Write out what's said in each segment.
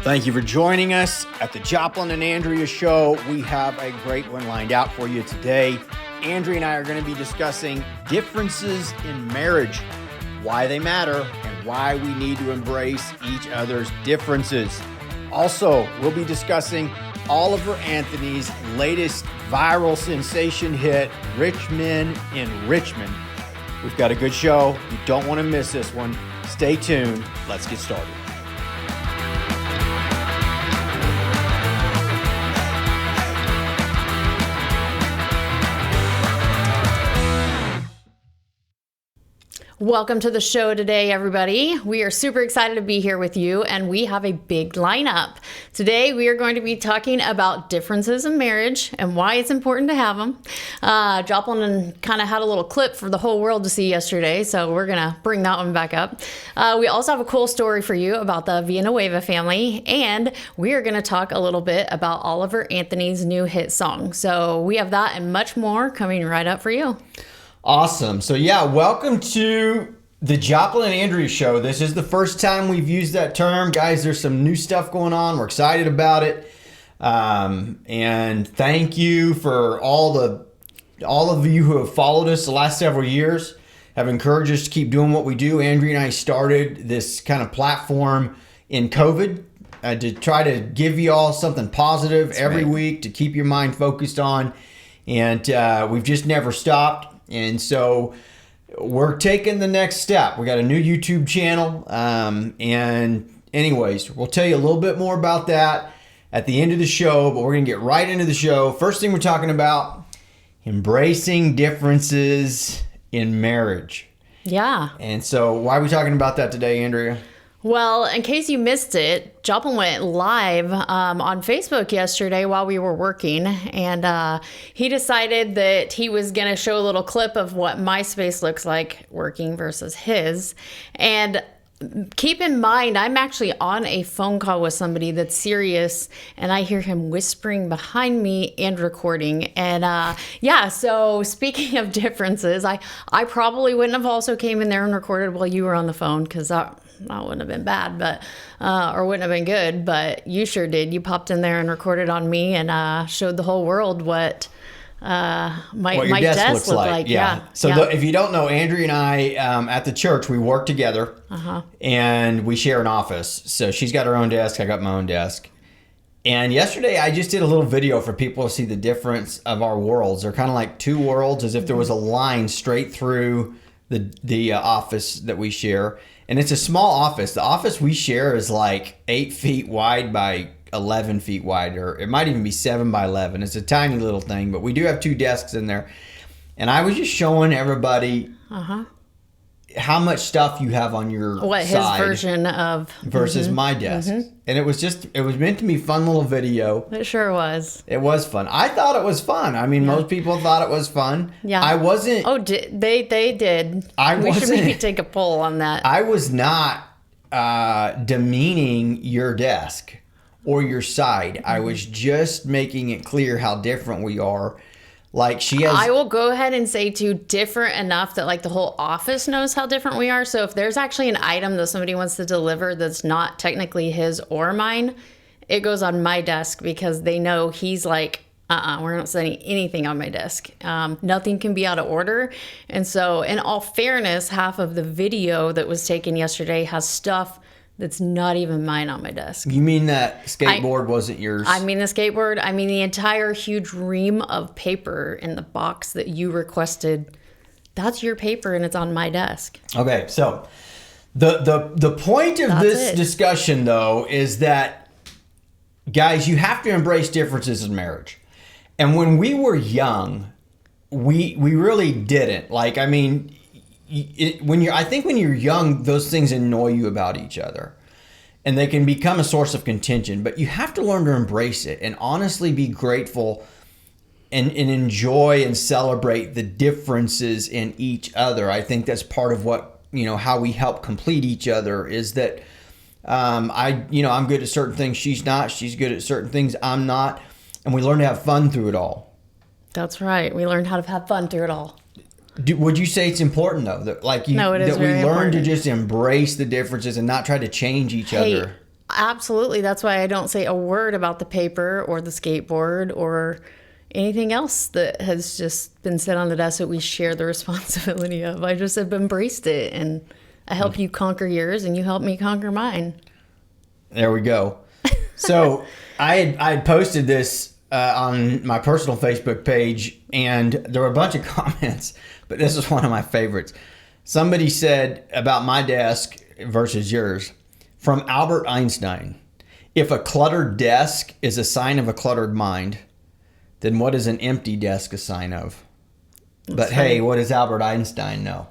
Thank you for joining us at the Joplin and Andrea show. We have a great one lined out for you today. Andrea and I are going to be discussing differences in marriage, why they matter, and why we need to embrace each other's differences. Also, we'll be discussing Oliver Anthony's latest viral sensation hit, Richmond in Richmond. We've got a good show. You don't want to miss this one. Stay tuned. Let's get started. Welcome to the show today, everybody. We are super excited to be here with you, and we have a big lineup. Today, we are going to be talking about differences in marriage and why it's important to have them. Joplin kind of had a little clip for the whole world to see yesterday, so we're going to bring that one back up. We also have a cool story for you about the Villanueva family, and we are going to talk a little bit about Oliver Anthony's new hit song. So we have that and much more coming right up for you. Awesome. So welcome to the Joplin and Andrea show. This is the first time we've used that term. Guys, there's some new stuff going on. We're excited about it. And thank you for all of you who have followed us the last several years, have encouraged us to keep doing what we do. Andrea and I started this kind of platform in COVID to try to give you all something positive every week to keep your mind focused on. And we've just never stopped. And so we're taking the next step. We got a new YouTube channel. And anyways, we'll tell you a little bit more about that at the end of the show, but we're going to get right into the show. First thing we're talking about, embracing differences in marriage. Yeah. And so why are we talking about that today, Andrea? Well, in case you missed it, Joplin went live on Facebook yesterday while we were working, and he decided that he was going to show a little clip of what my space looks like working versus his. And keep in mind, I'm actually on a phone call with somebody that's serious, and I hear him whispering behind me and recording. And so speaking of differences, I probably wouldn't have also came in there and recorded while you were on the phone, because that wouldn't have been bad, but or wouldn't have been good, but you sure did. You popped in there and recorded on me and showed the whole world what my desk looked like. Yeah. So if you don't know, Andrea and I at the church, we work together and we share an office. So she's got her own desk, I got my own desk. And yesterday I just did a little video for people to see the difference of our worlds. They're kind of like two worlds, as if there was a line straight through the office that we share. And it's a small office. The office we share is like 8 feet wide by 11 feet wide, or it might even be 7 by 11. It's a tiny little thing, but we do have two desks in there. And I was just showing everybody how much stuff you have on your his version of versus my desk. And it was meant to be a fun little video. It sure was. It was fun. I thought it was fun. I mean, most people thought it was fun. Yeah. I wasn't. Oh, they did. We should maybe take a poll on that. I was not demeaning your desk or your side. I was just making it clear how different we are. Like I will go ahead and say too, different enough that like the whole office knows how different we are. So if there's actually an item that somebody wants to deliver that's not technically his or mine, it goes on my desk, because they know he's like, we're not sending anything on my desk. Nothing can be out of order. And so in all fairness, half of the video that was taken yesterday has stuff that's not even mine on my desk. You mean that skateboard wasn't yours? I mean the skateboard. I mean the entire huge ream of paper in the box that you requested. That's your paper, and it's on my desk. Okay, so the point of this discussion, though, is that, guys, you have to embrace differences in marriage. And when we were young, we really didn't. Like, I mean, when you're young, those things annoy you about each other, and they can become a source of contention. But you have to learn to embrace it and honestly be grateful and enjoy and celebrate the differences in each other. I think that's part of what, how we help complete each other, is that I'm good at certain things, she's not. She's good at certain things, I'm not. And we learn to have fun through it all. That's right. We learn how to have fun through it all. Would you say it's important, though, that we learn to just embrace the differences and not try to change each other? absolutely. That's why I don't say a word about the paper or the skateboard or anything else that has just been set on the desk that we share the responsibility of. I just have embraced it, and I help you conquer yours, and you help me conquer mine. There we go. So I had posted this on my personal Facebook page, and there were a bunch of comments, but this is one of my favorites. Somebody said about my desk versus yours, from Albert Einstein, if a cluttered desk is a sign of a cluttered mind, then what is an empty desk a sign of? But hey, what does Albert Einstein know?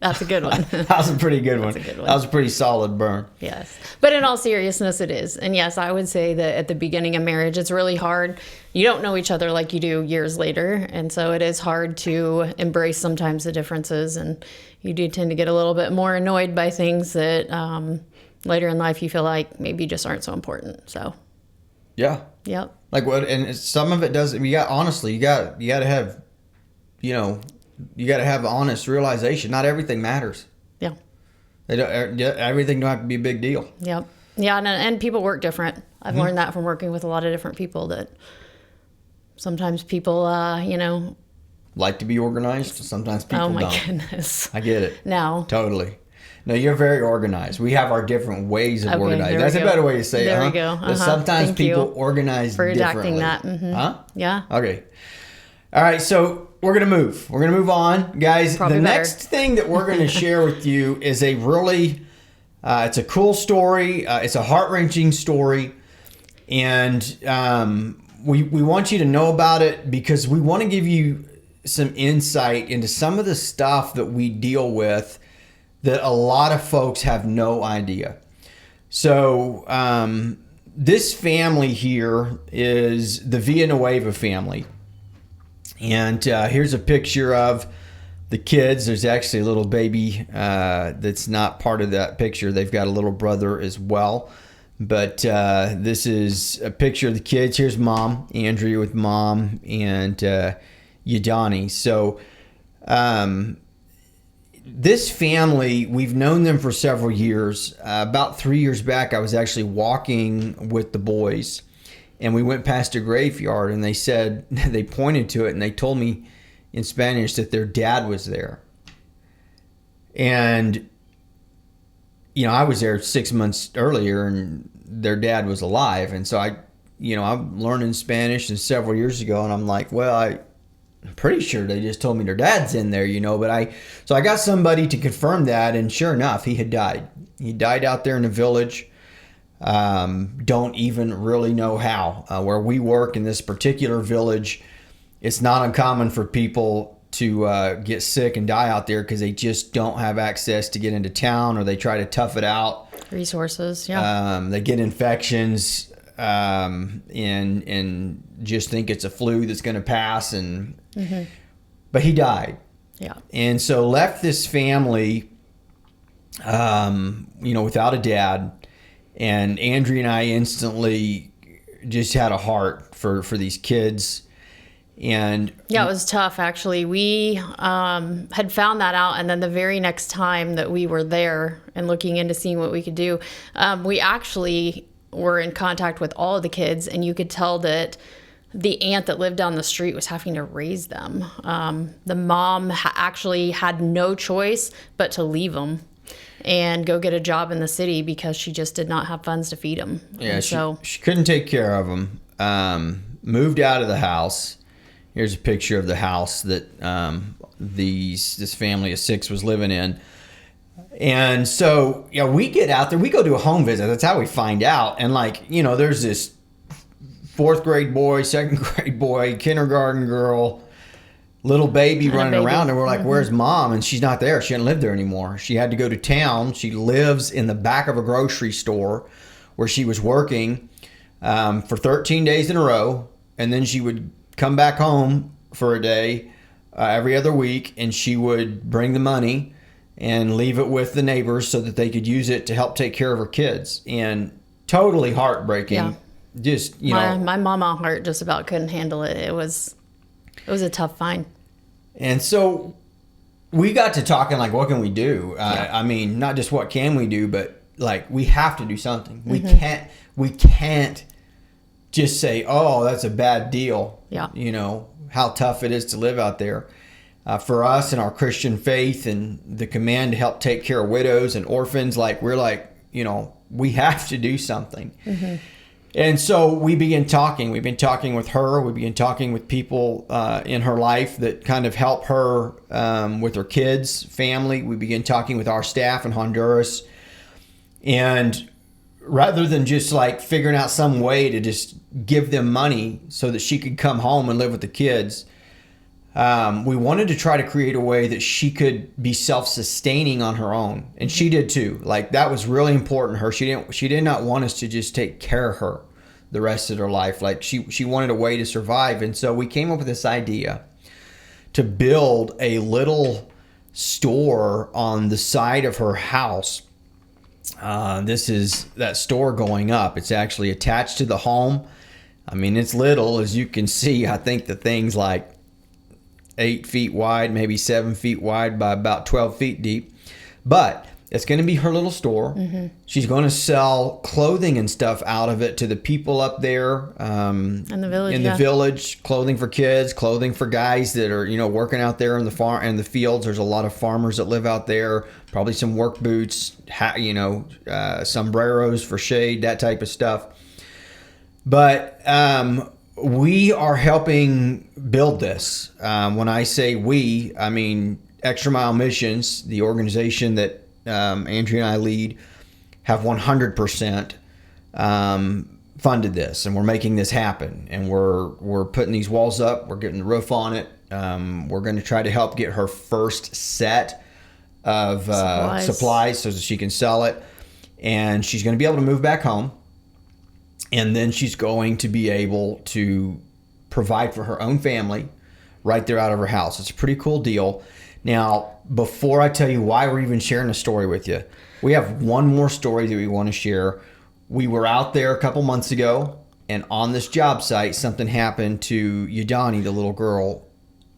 That's a good one. That was a pretty good one. That was a pretty solid burn. Yes. But in all seriousness, it is. And yes, I would say that at the beginning of marriage, it's really hard. You don't know each other like you do years later. And so it is hard to embrace sometimes the differences. And you do tend to get a little bit more annoyed by things that later in life you feel like maybe just aren't so important. So, yeah. Yep. Like what? And some of it doesn't. You got honestly, you got to have. You know, you got to have honest realization. Not everything matters. Yeah. Everything don't have to be a big deal. Yep. Yeah, and people work different. I've learned that from working with a lot of different people, that sometimes people, like to be organized. Sometimes people don't. Oh, my goodness. I get it. No. Totally. No, you're very organized. We have our different ways of organizing. That's a better way to say it. There we go. But sometimes people organize for differently. Redacting that. Huh? Yeah. Okay. All right, so we're going to move. We're going to move on. Guys, Probably the better. next thing that we're going to share with you is a really, it's a cool story. It's a heart-wrenching story. And we want you to know about it because we want to give you some insight into some of the stuff that we deal with that a lot of folks have no idea. So this family here is the Villanueva family. And here's a picture of the kids. There's actually a little baby that's not part of that picture. They've got a little brother as well. But this is a picture of the kids. Here's mom, Andrea with mom, and Yadani. So this family, we've known them for several years. About 3 years back, I was actually walking with the boys. And we went past a graveyard, and they said, they pointed to it, and they told me in Spanish that their dad was there. And, I was there 6 months earlier, and their dad was alive. And so I'm learning Spanish and several years ago, and I'm like, well, I'm pretty sure they just told me their dad's in there, but so I got somebody to confirm that, and sure enough, he had died. He died out there in the village. Don't even really know how. Where we work in this particular village, it's not uncommon for people to get sick and die out there because they just don't have access to get into town, or they try to tough it out. Resources, yeah. They get infections and just think it's a flu that's going to pass. But he died. Yeah. And so left this family, without a dad. And Andrea and I instantly just had a heart for these kids. And yeah, it was tough, actually. We had found that out, and then the very next time that we were there and looking into seeing what we could do, we actually were in contact with all of the kids, and you could tell that the aunt that lived down the street was having to raise them. The mom actually had no choice but to leave them and go get a job in the city because she just did not have funds to feed them. Yeah, she couldn't take care of them. Moved out of the house. Here's a picture of the house that this family of 6 was living in. And so, we get out there. We go do a home visit. That's how we find out. And there's this 4th grade boy, 2nd grade boy, kindergarten girl, little baby running around, and we're like, where's mom? And she's not there. She hadn't lived there anymore. She had to go to town. She lives in the back of a grocery store where she was working for 13 days in a row, and then she would come back home for a day every other week, and she would bring the money and leave it with the neighbors so that they could use it to help take care of her kids. And totally heartbreaking. Yeah. Just my mama heart just about couldn't handle it. It was a tough find. And so we got to talking what can we do? I mean, not just what can we do, but like, we have to do something. We can't just say, oh, that's a bad deal. Yeah. You know, how tough it is to live out there. For us and our Christian faith and the command to help take care of widows and orphans, like, we're like, you know, we have to do something. Mm-hmm. And so we began talking. We've been talking with her. We began talking with people in her life that kind of help her with her kids, family. We began talking with our staff in Honduras. And rather than just like figuring out some way to just give them money so that she could come home and live with the kids, we wanted to try to create a way that she could be self-sustaining on her own. And she did too. Like, that was really important to her. She did not want us to just take care of her the rest of her life. Like, she wanted a way to survive. And so we came up with this idea to build a little store on the side of her house. This is that store going up. It's actually attached to the home. I mean, it's little, as you can see. I think the thing's like 8 feet wide, maybe 7 feet wide by about 12 feet deep. But it's going to be her little store. Mm-hmm. She's going to sell clothing and stuff out of it to the people up there in the village. Clothing for kids, clothing for guys that are, you know, working out there in the farm and the fields. There's a lot of farmers that live out there. Probably some work boots, sombreros for shade, that type of stuff. But we are helping build this. When I say we, I mean Extra Mile Missions, the organization that Andrea and I lead, have 100% funded this, and we're making this happen. And we're putting these walls up. We're getting the roof on it. We're going to try to help get her first set of supplies so that she can sell it, and she's going to be able to move back home. And then she's going to be able to provide for her own family right there out of her house. It's a pretty cool deal. Now, before I tell you why we're even sharing a story with you, we have one more story that we want to share. We were out there a couple months ago, and on this job site, something happened to Yadani, the little girl.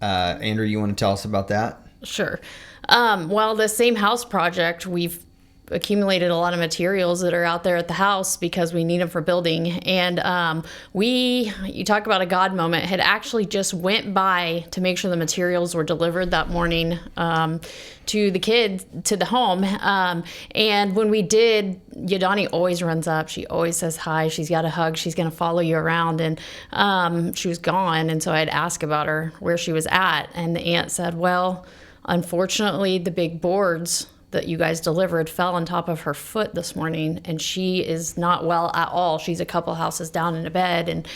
Andrew, you want to tell us about that? Sure. Well, the same house project, we've accumulated a lot of materials that are out there at the house because we need them for building. And you talk about a God moment, had actually just went by to make sure the materials were delivered that morning to the kid, to the home. And when we did, Yadani always runs up. She always says hi. She's got a hug. She's going to follow you around. And she was gone. And so I'd ask about her, where she was at. And the aunt said, well, unfortunately, the big boards that you guys delivered fell on top of her foot this morning, and she is not well at all. She's a couple houses down in a bed. And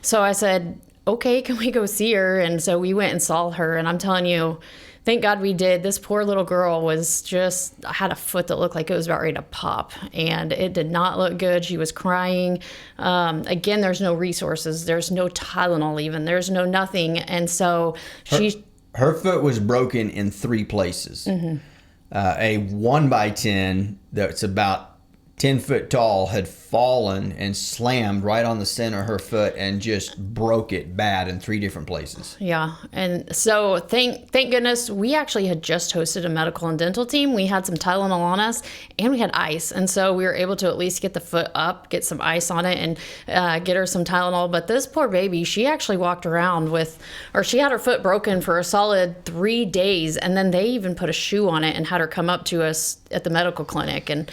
so I said, okay, can we go see her? And so we went and saw her, and I'm telling you, thank God we did. This poor little girl had a foot that looked like it was about ready to pop, and it did not look good. She was crying. Again, there's no resources. There's no Tylenol even. There's no nothing. And so her foot was broken in 3 places. Mm-hmm. A 1x10 that's about 10 foot tall had fallen and slammed right on the center of her foot and just broke it bad in 3 different places. Yeah. And so thank goodness we actually had just hosted a medical and dental team. We had some Tylenol on us and we had ice. And so we were able to at least get the foot up, get some ice on it, and get her some Tylenol. But this poor baby, she actually walked around she had her foot broken for a solid 3 days. And then they even put a shoe on it and had her come up to us at the medical clinic. And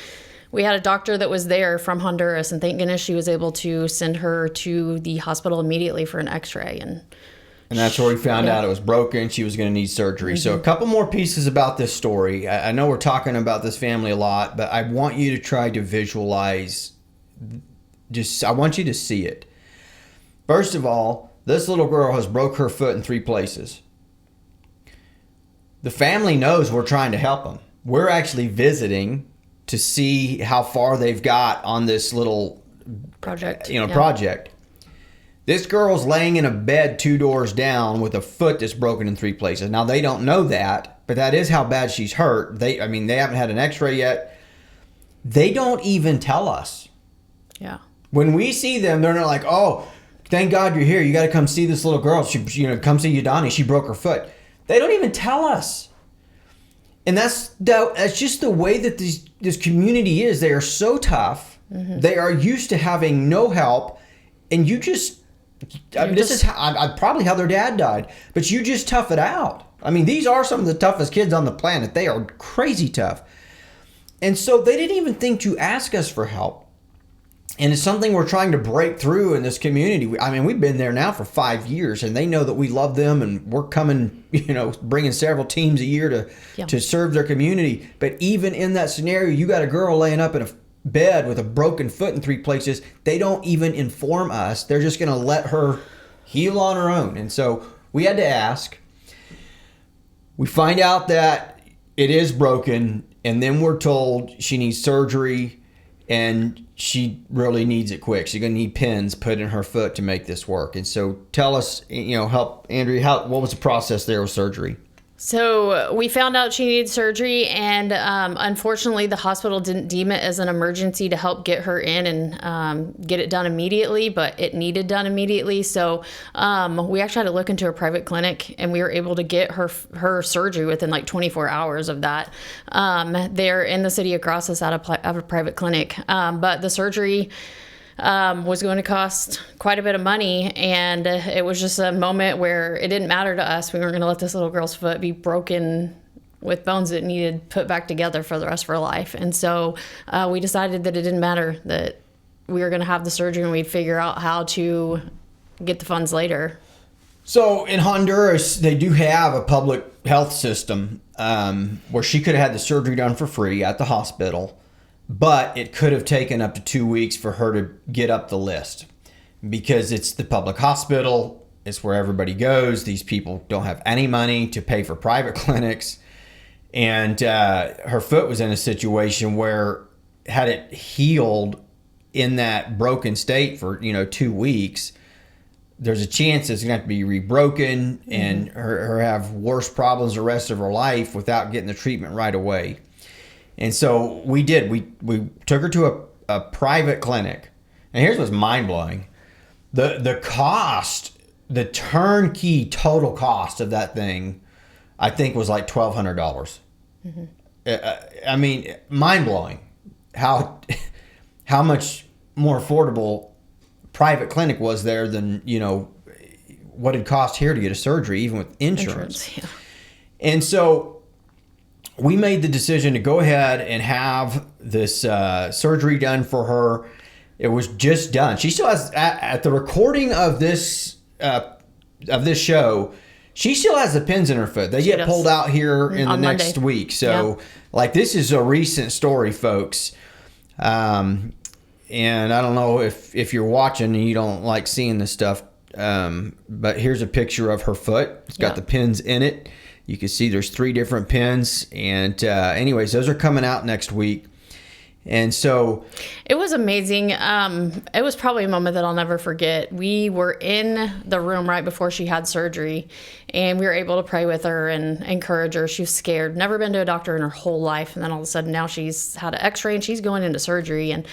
we had a doctor that was there from Honduras, and thank goodness she was able to send her to the hospital immediately for an x-ray. And that's where we found out it was broken. She was going to need surgery. Mm-hmm. So a couple more pieces about this story. I know we're talking about this family a lot, but I want you to try to visualize. I want you to see it. First of all, this little girl has broke her foot in 3 places. The family knows we're trying to help them. We're actually visiting to see how far they've got on this little project. This girl's laying in a bed 2 doors down with a foot that's broken in 3 places. Now, they don't know that, but that is how bad she's hurt. They haven't had an x-ray yet. They don't even tell us. Yeah. When we see them, they're not like, oh, thank God you're here. You got to come see this little girl. Come see Yadani. She broke her foot. They don't even tell us. And that's just the way that this community is. They are so tough. They are used to having no help, and you just. This is probably how their dad died, but you just tough it out. I mean, these are some of the toughest kids on the planet. They are crazy tough. And so they didn't even think to ask us for help. And it's something we're trying to break through in this community. I mean, we've been there now for 5 years, and they know that we love them, and we're coming, bringing several teams a year to serve their community. But even in that scenario, you got a girl laying up in a bed with a broken foot in 3 places. They don't even inform us. They're just going to let her heal on her own. And so we had to ask. We find out that it is broken, and then we're told she needs surgery, and she really needs it quick. She's going to need pins put in her foot to make this work. And so tell us, help Andrea, what was the process there with surgery? So we found out she needed surgery, and unfortunately the hospital didn't deem it as an emergency to help get her in and get it done immediately, but it needed done immediately. So we actually had to look into a private clinic, and we were able to get her surgery within like 24 hours of that. They're in the city of Grosses at a private clinic, but the surgery was going to cost quite a bit of money, and it was just a moment where it didn't matter to us. We weren't going to let this little girl's foot be broken with bones that needed put back together for the rest of her life. And so we decided that it didn't matter, that we were going to have the surgery, and we'd figure out how to get the funds later. So in Honduras, they do have a public health system where she could have had the surgery done for free at the hospital. But it could have taken up to 2 weeks for her to get up the list, because it's the public hospital. It's where everybody goes. These people don't have any money to pay for private clinics. And her foot was in a situation where, had it healed in that broken state for 2 weeks, there's a chance it's going to have to be rebroken and her have worse problems the rest of her life without getting the treatment right away. And so we did. We took her to a private clinic. And here's what's mind-blowing. The cost, the turnkey total cost of that thing, I think was like $1,200. I mean, mind-blowing how much more affordable private clinic was there than, what it cost here to get a surgery, even with insurance. Yeah. And so we made the decision to go ahead and have this surgery done for her. It was just done. She still has, at the recording of this show, she still has the pins in her foot. They get pulled out here in the next week. So, this is a recent story, folks. And I don't know if you're watching and you don't like seeing this stuff, but here's a picture of her foot. It's got the pins in it. You can see there's 3 different pins. And anyways, those are coming out next week. And so it was amazing. It was probably a moment that I'll never forget. We were in the room right before she had surgery, and we were able to pray with her and encourage her. She was scared, never been to a doctor in her whole life. And then all of a sudden now she's had an x-ray and she's going into surgery. And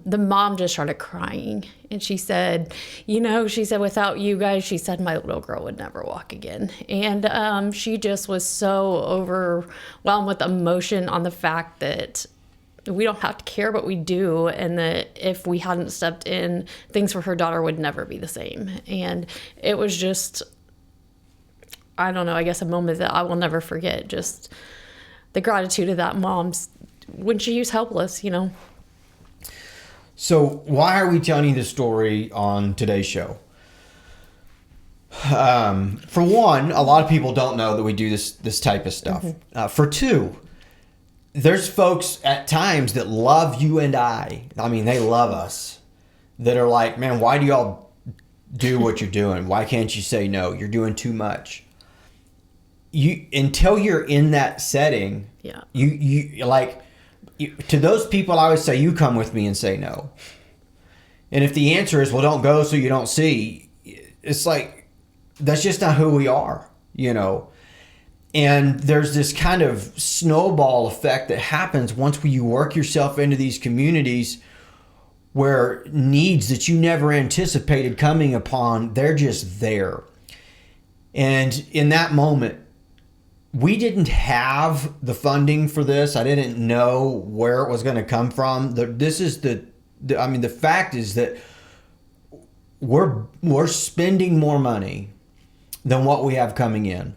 the mom just started crying. And she said, without you guys, she said, my little girl would never walk again. And she just was so overwhelmed with emotion on the fact that we don't have to care, but we do. And that if we hadn't stepped in, things for her daughter would never be the same. And it was just, I don't know, I guess a moment that I will never forget. Just the gratitude of that mom when she was helpless, So why are we telling you this story on today's show? For one, a lot of people don't know that we do this type of stuff. For two, there's folks at times that love you and I. I mean, they love us. That are like, man, why do y'all do what you're doing? Why can't you say no? You're doing too much. Until you're in that setting, to those people, I would say, you come with me and say no. And if the answer is, well, don't go so you don't see, it's like, that's just not who we are, And there's this kind of snowball effect that happens once you work yourself into these communities where needs that you never anticipated coming upon, they're just there. And in that moment, we didn't have the funding for this. I didn't know where it was going to come from. The fact is that we're spending more money than what we have coming in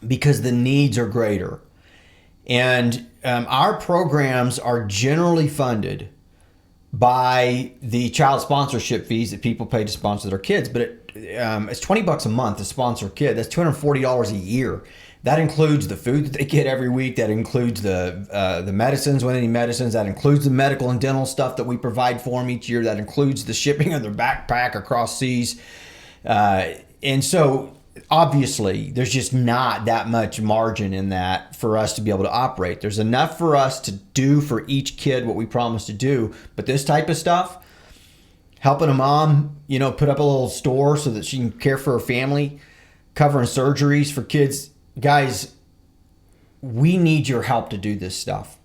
because the needs are greater. And our programs are generally funded by the child sponsorship fees that people pay to sponsor their kids. But it's $20 a month to sponsor a kid. That's $240 a year. That includes the food that they get every week. That includes the medicines, when they need medicines. That includes the medical and dental stuff that we provide for them each year. That includes the shipping of their backpack across seas. And so obviously there's just not that much margin in that for us to be able to operate. There's enough for us to do for each kid what we promised to do. But this type of stuff, helping a mom, put up a little store so that she can care for her family, covering surgeries for kids. Guys, we need your help to do this stuff.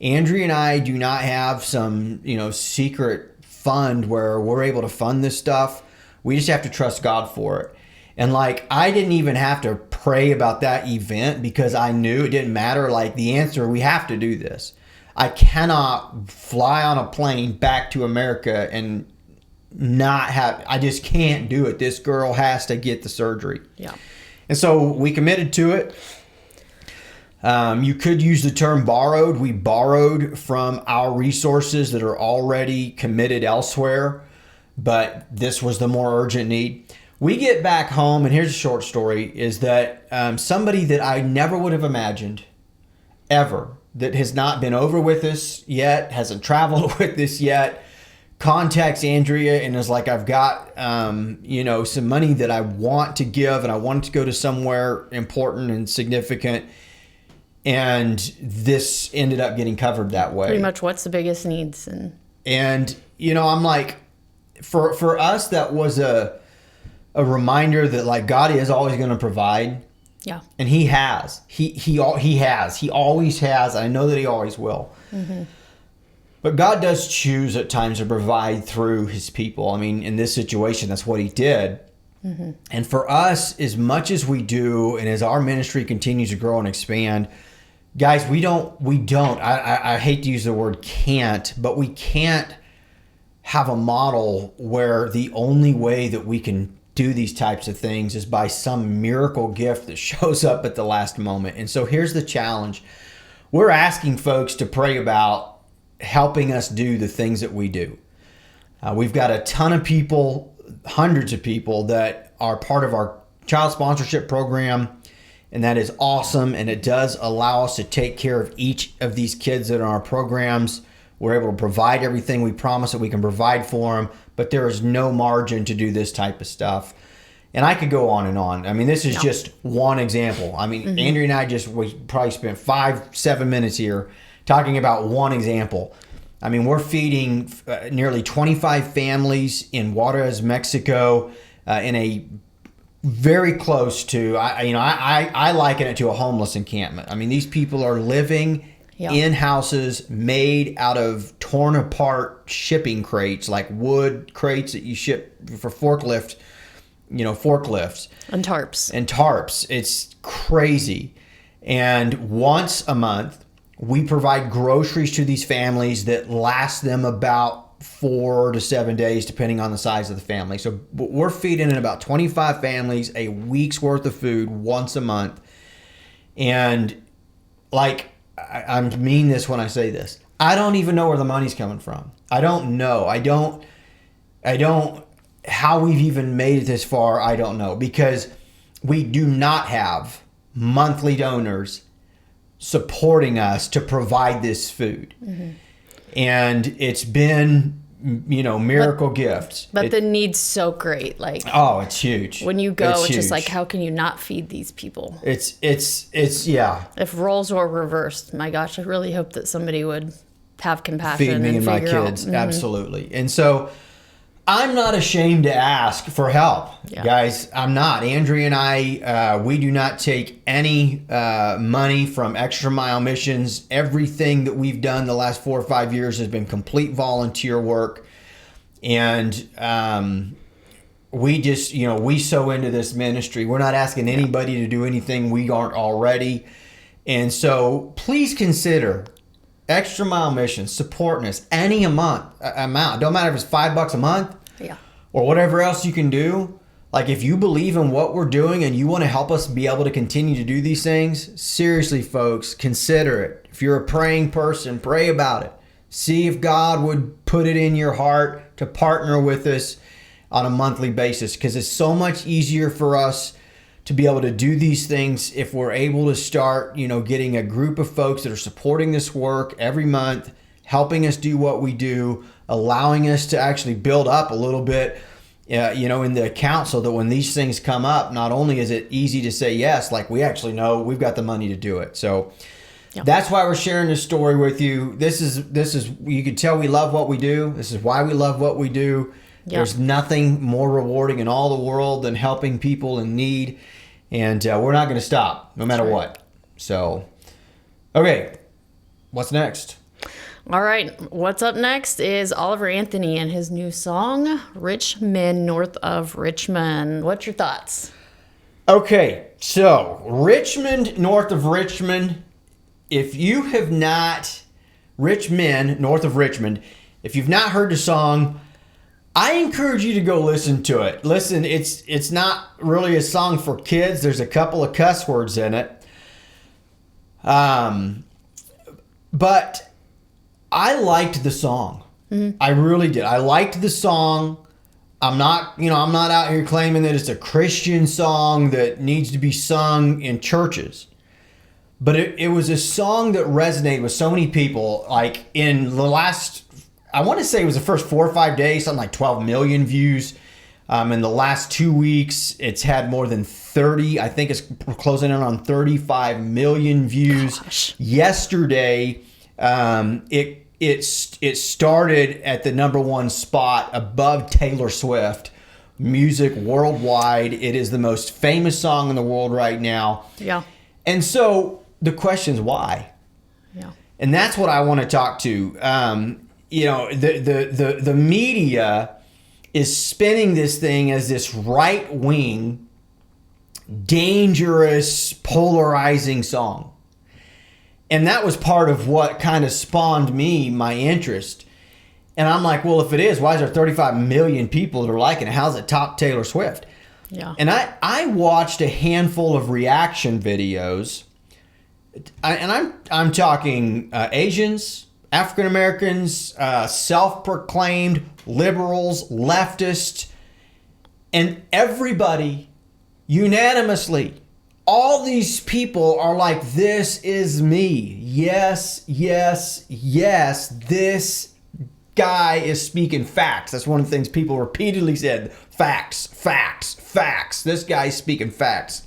Andrea and I do not have some, secret fund where we're able to fund this stuff. We just have to trust God for it. And I didn't even have to pray about that event because I knew it didn't matter. The answer, we have to do this. I cannot fly on a plane back to America and I just can't do it. This girl has to get the surgery. Yeah. And so we committed to it. You could use the term borrowed. We borrowed from our resources that are already committed elsewhere, but this was the more urgent need. We get back home, and here's a short story, is that somebody that I never would have imagined ever, that has not been over with us yet, hasn't traveled with us yet, contacts Andrea and is like, I've got, some money that I want to give and I want it to go to somewhere important and significant. And this ended up getting covered that way. Pretty much what's the biggest needs. And I'm like, for us, that was a reminder that God is always going to provide. Yeah. And he has, he always has. I know that he always will. Mm-hmm. But God does choose at times to provide through his people. I mean, in this situation, that's what he did. Mm-hmm. And for us, as much as we do, and as our ministry continues to grow and expand, guys, we don't, I hate to use the word can't, but we can't have a model where the only way that we can do these types of things is by some miracle gift that shows up at the last moment. And so here's the challenge. We're asking folks to pray about helping us do the things that we do. We've got a ton of people, hundreds of people that are part of our child sponsorship program, and that is awesome. And it does allow us to take care of each of these kids that are in our programs. We're able to provide everything we promise that we can provide for them, but there is no margin to do this type of stuff. And I could go on and on. I mean, this is just one example. I mean, Andrea and I we probably spent 5-7 minutes here talking about one example. I mean, we're feeding nearly 25 families in Juarez, Mexico, in a very close to, I liken it to a homeless encampment. I mean, these people are living in houses made out of torn apart shipping crates, like wood crates that you ship for forklifts. And tarps. It's crazy. And once a month, we provide groceries to these families that last them about 4 to 7 days, depending on the size of the family. So we're feeding in about 25 families a week's worth of food once a month. And I mean this when I say this. I don't even know where the money's coming from. I don't know. I don't, how we've even made it this far, I don't know. Because we do not have monthly donors supporting us to provide this food. Mm-hmm. And it's been, miracle gifts. But the need's so great. Oh, it's huge. When you go, it's just how can you not feed these people? It's yeah. If roles were reversed, my gosh, I really hope that somebody would have compassion feed me and my kids. Mm-hmm. Absolutely. And so I'm not ashamed to ask for help, guys. I'm not. Andrea and I, we do not take any money from Extra Mile Missions. Everything that we've done the last 4 or 5 years has been complete volunteer work. And we just, we sow into this ministry. We're not asking anybody to do anything we aren't already. And so please consider Extra Mile Mission supporting us any amount. Don't matter if it's $5 a month or whatever else you can do. Like, if you believe in what we're doing and you want to help us be able to continue to do these things, seriously, folks, consider it. If you're a praying person, pray about it. See if God would put it in your heart to partner with us on a monthly basis, because it's so much easier for us to be able to do these things if we're able to start, getting a group of folks that are supporting this work every month, helping us do what we do, allowing us to actually build up a little bit, in the account, so that when these things come up, not only is it easy to say yes, like we actually know we've got the money to do it. So that's why we're sharing this story with you. This is you can tell we love what we do. This is why we love what we do. There's nothing more rewarding in all the world than helping people in need. And we're not going to stop, no matter what. So, okay, what's next? All right, what's up next is Oliver Anthony and his new song, Richmond, North of Richmond. What's your thoughts? Okay, so Richmond, North of Richmond. If you have not, Richmond, North of Richmond, if you've not heard the song, I encourage you to go listen to it. Listen, it's not really a song for kids. There's a couple of cuss words in it. But I liked the song. Mm-hmm. I really did. I liked the song. I'm not out here claiming that it's a Christian song that needs to be sung in churches. But it was a song that resonated with so many people. Like, in the last, I want to say it was the first 4 or 5 days, something like 12 million views. In the last 2 weeks, it's had more than 30. I think it's closing in on 35 million views. Gosh. Yesterday, it started at the #1 spot above Taylor Swift music worldwide. It is the most famous song in the world right now. Yeah. And so the question is why? Yeah. And that's what I want to talk to. The media is spinning this thing as this right-wing, dangerous, polarizing song. And that was part of what kind of spawned my interest. And I'm like, well, if it is, why is there 35 million people that are liking it? How's it top Taylor Swift? Yeah. And I watched a handful of reaction videos. I'm talking Asians, African Americans, self-proclaimed liberals, leftists, and everybody unanimously, all these people are like, this is me. Yes, yes, yes, this guy is speaking facts. That's one of the things people repeatedly said. Facts, facts, facts. This guy's speaking facts.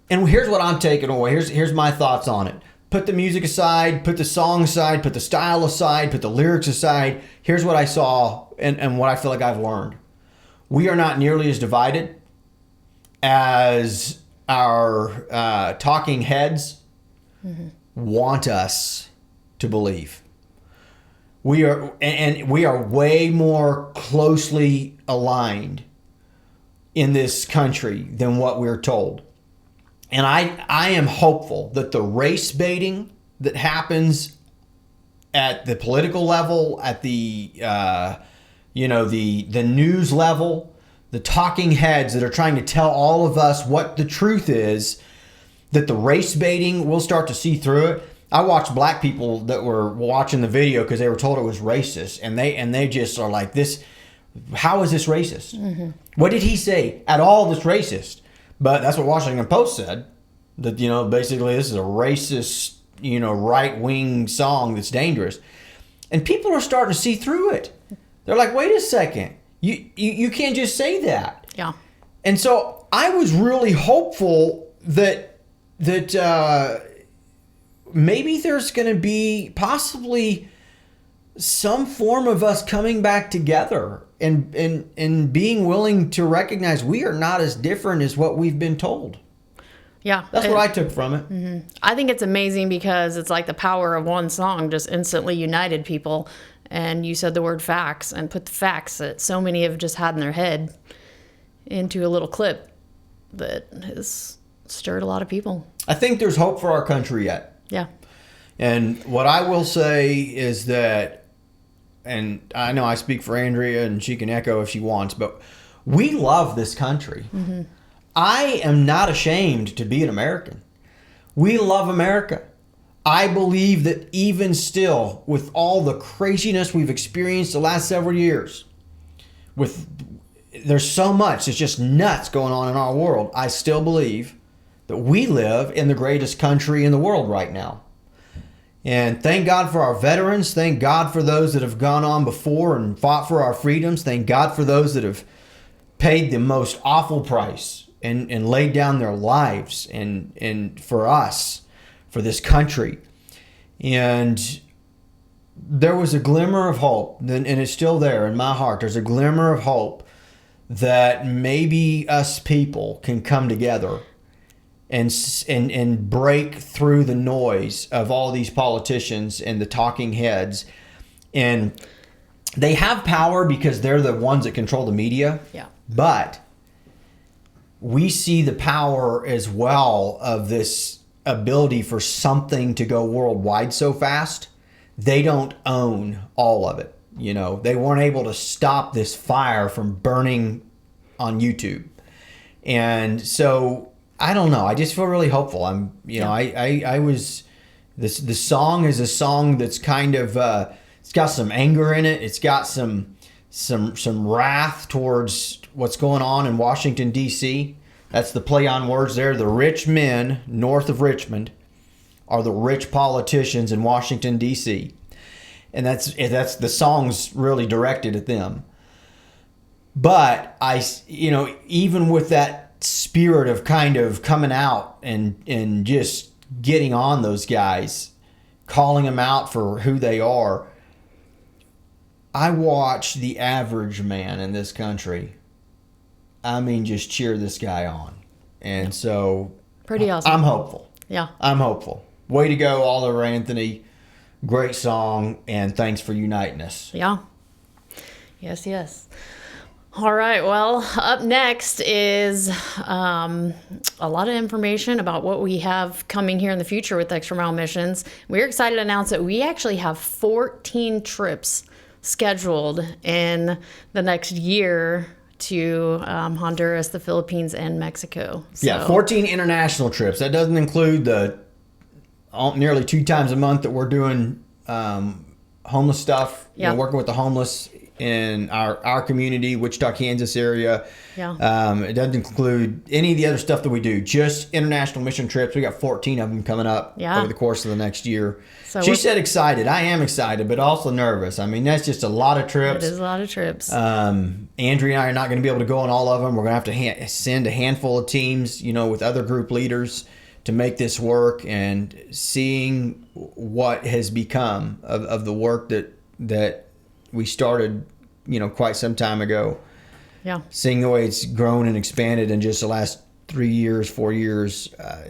And here's what I'm taking away. Here's my thoughts on it. Put the music aside, put the song aside, put the style aside, put the lyrics aside. Here's what I saw and what I feel like I've learned. We are not nearly as divided as our talking heads want us to believe. We are way more closely aligned in this country than what we're told. And I am hopeful that the race baiting that happens at the political level, at the the news level, the talking heads that are trying to tell all of us what the truth is, that the race baiting, we'll start to see through it. I watched black people that were watching the video because they were told it was racist, and they just are like, this, how is this racist? Mm-hmm. What did he say at all that's racist? But that's what Washington Post said, that, basically this is a racist, right-wing song that's dangerous. And people are starting to see through it. They're like, wait a second. You can't just say that. Yeah. And so I was really hopeful that maybe there's going to be possibly some form of us coming back together and being willing to recognize we are not as different as what we've been told. Yeah. That's what I took from it. Mm-hmm. I think it's amazing because it's like the power of one song just instantly united people. and you said the word facts and put the facts that so many have just had in their head into a little clip that has stirred a lot of people. I think there's hope for our country yet. Yeah. And what I will say is that, and I know I speak for Andrea and she can echo if she wants, but we love this country. Mm-hmm. I am not ashamed to be an American. We love America. I believe that even still, with all the craziness we've experienced the last several years, there's so much that's just nuts going on in our world, I still believe that we live in the greatest country in the world right now. And thank God for our veterans. Thank God for those that have gone on before and fought for our freedoms. Thank God for those that have paid the most awful price and laid down their lives and for us, for this country. And there was a glimmer of hope, and it's still there in my heart. There's a glimmer of hope that maybe us people can come together and break through the noise of all these politicians and the talking heads. And they have power because they're the ones that control the media. Yeah. But we see the power as well of this ability for something to go worldwide so fast. They don't own all of it. You know, they weren't able to stop this fire from burning on YouTube. And so I don't know. I just feel really hopeful. I was, the song is a song that's kind of, it's got some anger in it. It's got some wrath towards what's going on in Washington, D.C. That's the play on words there. The rich men north of Richmond are the rich politicians in Washington, D.C. And that's the song's really directed at them. But even with that spirit of kind of coming out and just getting on those guys, calling them out for who they are, I watch the average man in this country, just cheer this guy on. And so pretty awesome. I'm hopeful. Yeah. I'm hopeful. Way to go, Oliver Anthony. Great song, and thanks for uniting us. Yeah. Yes. All right. Well, up next is a lot of information about what we have coming here in the future with Extra Mile Missions. We're excited to announce that we actually have 14 trips scheduled in the next year to Honduras, the Philippines, and Mexico. So, 14 international trips. That doesn't include the nearly 2 times a month that we're doing homeless stuff, working with the homeless in our community, Wichita, Kansas area. Yeah. It doesn't include any of the other stuff that we do, just international mission trips. We got 14 of them coming up over the course of the next year. So she said excited. I am excited, but also nervous. That's just a lot of trips. It is a lot of trips. Andrea and I are not going to be able to go on all of them. We're going to have to send a handful of teams, with other group leaders to make this work, and seeing what has become of the work that we started, quite some time ago. Yeah. Seeing the way it's grown and expanded in just the last 4 years,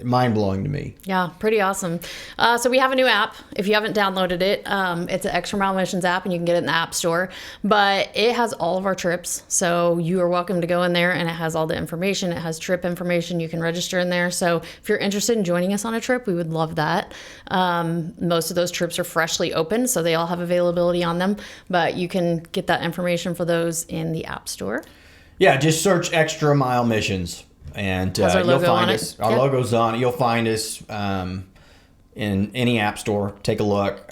mind-blowing to me. Yeah, pretty awesome. So we have a new app. If you haven't downloaded it, it's an Extra Mile Missions app, and you can get it in the App Store. But it has all of our trips, so you are welcome to go in there, and it has all the information. It has trip information. You can register in there. So if you're interested in joining us on a trip, we would love that. Most of those trips are freshly opened, so they all have availability on them. But you can get that information for those in the App Store. Yeah, just search Extra Mile Missions. And you'll find us. Our logo's on it. You'll find us in any app store. Take a look.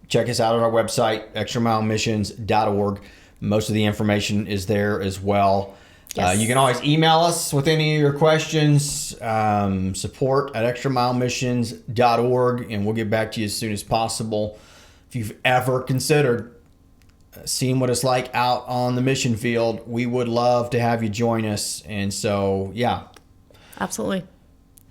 Check us out on our website, extramilemissions.org. Most of the information is there as well. Yes. You can always email us with any of your questions, support@extramilemissions.org, and we'll get back to you as soon as possible. If you've ever considered seeing what it's like out on the mission field, we would love to have you join us. And so, yeah. Absolutely.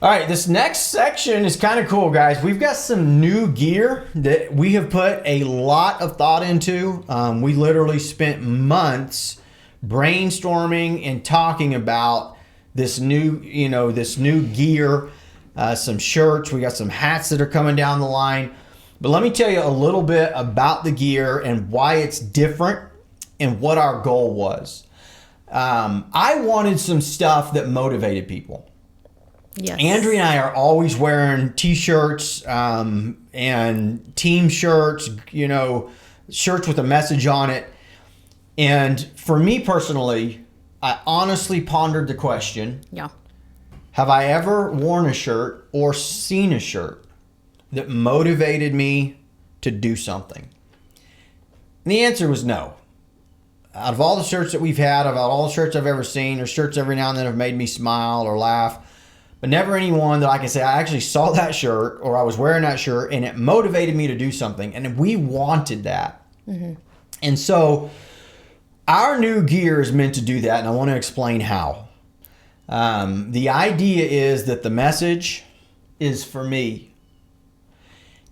All right, this next section is kind of cool, guys. We've got some new gear that we have put a lot of thought into. We literally spent months brainstorming and talking about this new gear, some shirts. We got some hats that are coming down the line. But let me tell you a little bit about the gear and why it's different and what our goal was. I wanted some stuff that motivated people. Yes. Andrea and I are always wearing t-shirts and team shirts, shirts with a message on it. And for me personally, I honestly pondered the question, Yeah. have I ever worn a shirt or seen a shirt that motivated me to do something? And the answer was no. Out of all the shirts that we've had, about all the shirts I've ever seen, there's shirts every now and then have made me smile or laugh, but never any one that I can say I actually saw that shirt or I was wearing that shirt and it motivated me to do something. And we wanted that. Mm-hmm. And so our new gear is meant to do that, and I want to explain how. The idea is that the message is for me.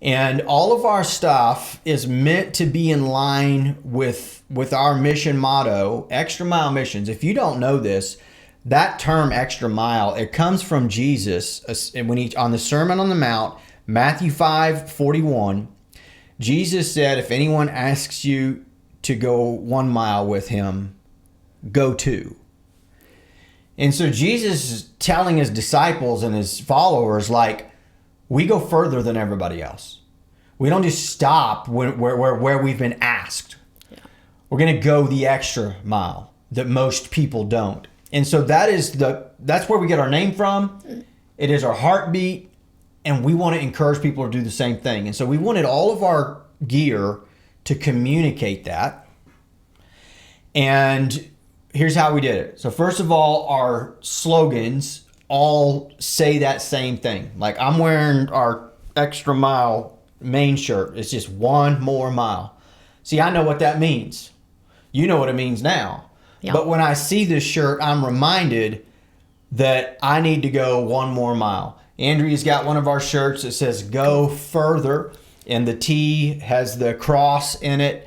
And all of our stuff is meant to be in line with our mission motto, Extra Mile Missions. If you don't know this, that term extra mile, it comes from Jesus when he on the Sermon on the Mount, Matthew 5:41. Jesus said, if anyone asks you to go 1 mile with him, go 2. And so Jesus is telling his disciples and his followers, like, we go further than everybody else. We don't just stop where we've been asked. Yeah. We're going to go the extra mile that most people don't. And so that's where we get our name from. It is our heartbeat, and we want to encourage people to do the same thing. And so we wanted all of our gear to communicate that. And here's how we did it. So first of all, our slogans all say that same thing. Like, I'm wearing our Extra Mile main shirt. It's just 1 more mile. See, I know what that means. You know what it means now. Yeah. But when I see this shirt, I'm reminded that I need to go 1 more mile. Andrea's got one of our shirts that says go further, and the T has the cross in it,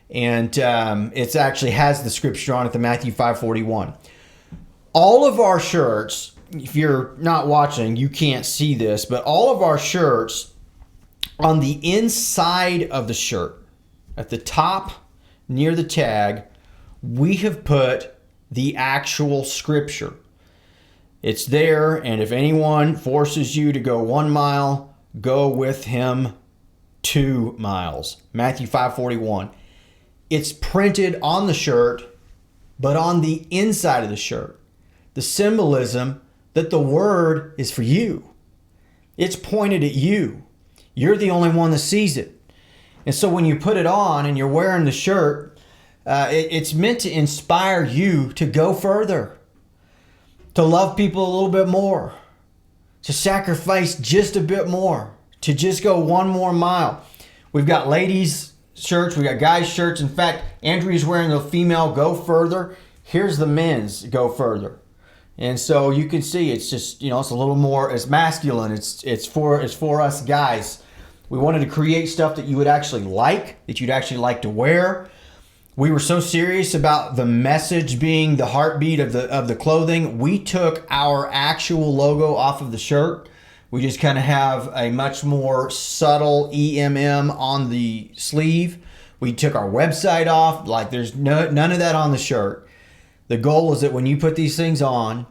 and it actually has the scripture on it, the Matthew 5:41. All of our shirts, if you're not watching, you can't see this, but all of our shirts, on the inside of the shirt, at the top near the tag, we have put the actual scripture. It's there, and if anyone forces you to go 1 mile, go with him 2 miles. Matthew 5:41. It's printed on the shirt, but on the inside of the shirt. The symbolism that the word is for you. It's pointed at you. You're the only one that sees it. And so when you put it on and you're wearing the shirt, it's meant to inspire you to go further, to love people a little bit more, to sacrifice just a bit more, to just go 1 more mile. We've got ladies' shirts, we got guys' shirts. In fact, Andrea's wearing the female Go Further. Here's the men's Go Further. And so you can see it's just, it's a little more, it's masculine. It's for us guys. We wanted to create stuff that you would actually like, that you'd actually like to wear. We were so serious about the message being the heartbeat of the clothing. We took our actual logo off of the shirt. We just kind of have a much more subtle EMM on the sleeve. We took our website off. Like, there's none of that on the shirt. The goal is that when you put these things on,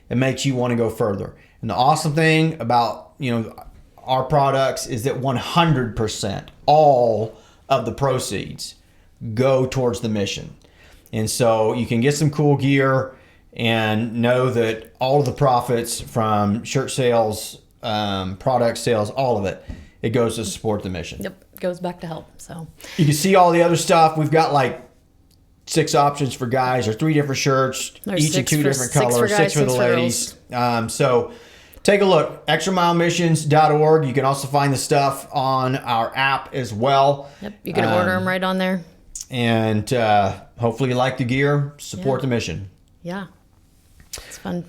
it makes you want to go further. And the awesome thing about, our products is that 100% all of the proceeds go towards the mission. And so you can get some cool gear and know that all of the profits from shirt sales, product sales, all of it, it goes to support the mission. Yep, goes back to help. So you can see all the other stuff. We've got like 6 options for guys, or 3 different shirts, each in 2 different colors, 6 for the ladies. So take a look, extramilemissions.org. You can also find the stuff on our app as well. Yep, you can order them right on there. And hopefully you like the gear. Support the mission. Yeah. It's fun.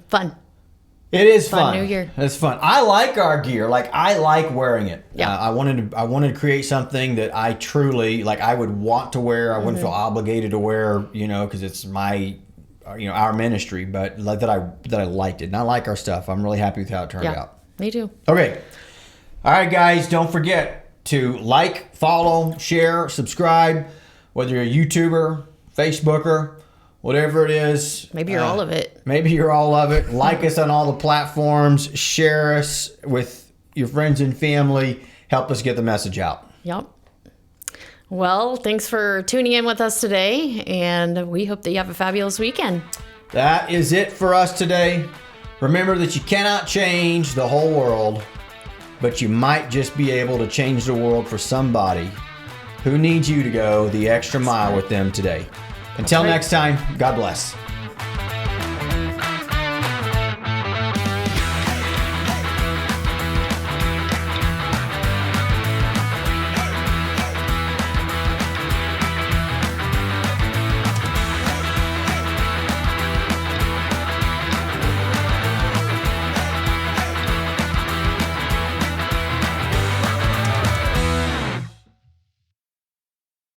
It is fun. New gear. It's fun. I like our gear. Like, I like wearing it. Yeah. I wanted to create something that I truly, like, I would want to wear. I wouldn't feel obligated to wear, because it's my, our ministry, but that I liked it. And I like our stuff. I'm really happy with how it turned out. Me too. Okay. All right, guys, don't forget, to like, follow, share, subscribe, whether you're a YouTuber, Facebooker, whatever it is. Maybe you're all of it. Maybe you're all of it. Like us on all the platforms. Share us with your friends and family. Help us get the message out. Yep. Well, thanks for tuning in with us today, and we hope that you have a fabulous weekend. That is it for us today. Remember that you cannot change the whole world, but you might just be able to change the world for somebody who needs you to go the extra mile with them today. Until next time, God bless.